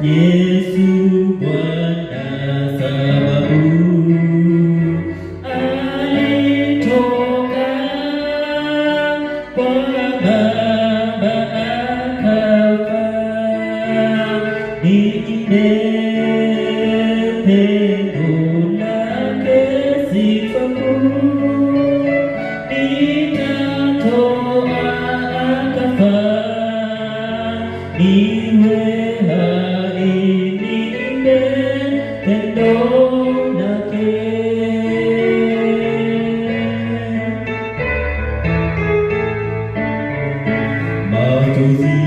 Yesu Bwana, sababu alitoka kwa Baba akafa. Niimbe pendo lake sifa kuu, nitatoa akafa. Niwe hai niimbe pendo lake. Machozi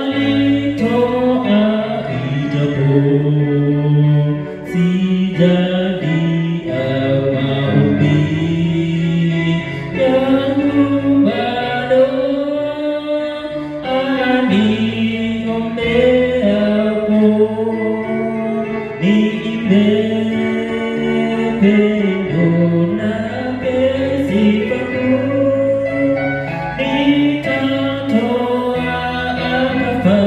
alitoa ijapo sijalia maombi yangu bado aniombeapo. Niimbe pendo lake sifa kuu, nitatoa akafa.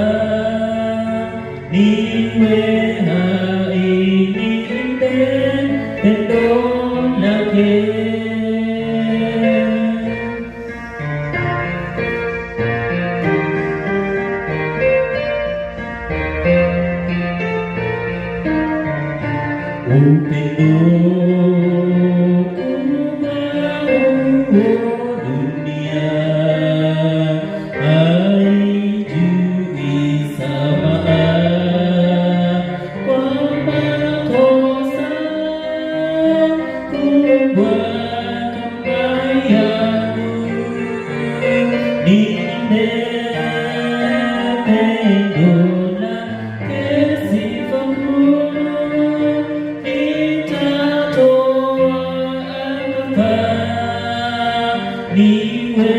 Niwe hai niimbe pendo lake. Upendo dunia haijui samaa kwa makosa kubwa kama yangu. Niimbe pendo lake sifa kuu, nitatoa akafa. Niwe